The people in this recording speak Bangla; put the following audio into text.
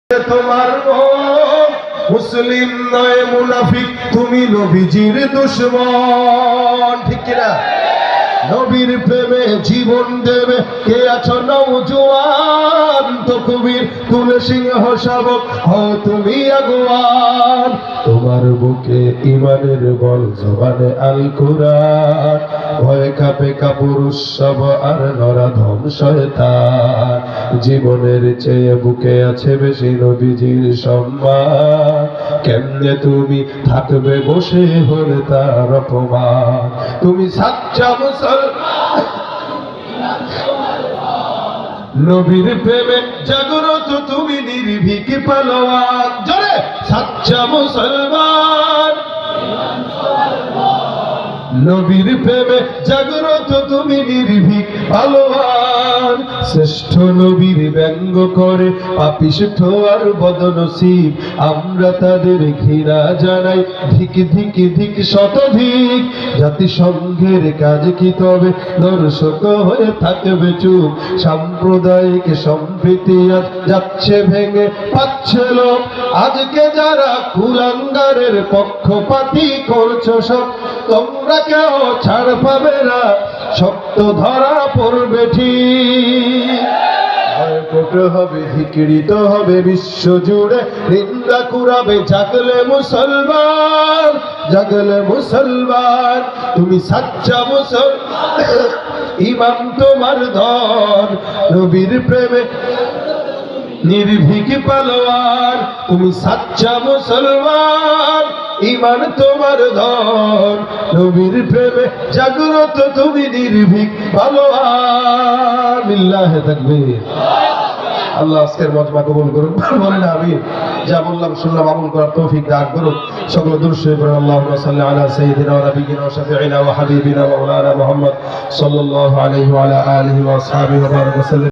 তোমার মুসলিম নয় মুনাফিক, তুমি নবীজির দুশমন। ঠিক কিনা? নবীর প্রেমে জীবন দেবে কে আছো নওজোয়ান, তো কবির কুল সিংহ শাবক হও তুমি আগুয়ান। তোমার বুকে ইমানের বল, জবানে আল কুরআন, ভয় কাঁপে কাপুরুষ সব আর নরাধম শয়তান। জীবনের চেয়ে বুকে আছে বেশি নবীজির সম্মান, কেমনে তুমি থাকবে বসে হলে তার অপমান। তুমি সাচ্চা মুসলমান, নবীর প্রেমে জাগ্রত তুমি নির্ভীক পালোয়ান। জোরে সাচ্চা মুসলমান, নবীর প্রেমে জাগ্রত তুমি নির্ভীক পালোয়ান। শ্রেষ্ঠ নবীর ব্যঙ্গ করে পাপিষ্ঠ আর বদনসিব, আমরা তাদের ঘৃণা জানাই ধিক ধিক ধিক শতধিক। জাতিসংঘের কাজ কি তবে দর্শক হয়ে থাকবে চুপ, সাম্প্রদায়িক সম্প্রীতি আজ যাচ্ছে ভেঙে পাচ্ছে লোক। আজকে যারা কুলাঙ্গারের পক্ষপাতী করছো সব, তোমরা কেউ ছাড় পাবে না, শক্ত ধরা পড়বে ঠিক। বয়কট হবে, ধিকৃত হবে বিশ্ব জুড়ে, নিন্দা কুরাবে জাগলে মুসলমান, জাগলে মুসলমান। তুমি সাচ্চা মুসলমান, ইমাম তোমার ধন, নবীর প্রেমে নির্ভীক পালোয়ার। তুমি সাচ্চা মুসলমান, ইমান তোমার ধন, নবীর প্রেমে জাগ্রত তুমি নির্ভীক পালোয়ার। লিল্লাহি তাকবীর। আল্লাহ আজকের মজমা কবুল করুন, বলেন আমিন। যা বললাম শুনলাম আমল করার তৌফিক দান করুন। সকল দরুদ শরীফ পড়ুন। আল্লাহুম্মা সাল্লি আলা সাইয়্যিদিনা ওয়া নাবিয়িনা ওয়া শাফিঈনা ওয়া হাবিবিনা ওয়া মাওলানা মুহাম্মদ সাল্লাল্লাহু আলাইহি ওয়া আলা আলিহি ওয়া আসহাবিহি ওয়া বারাক ওয়া সাল্লাম।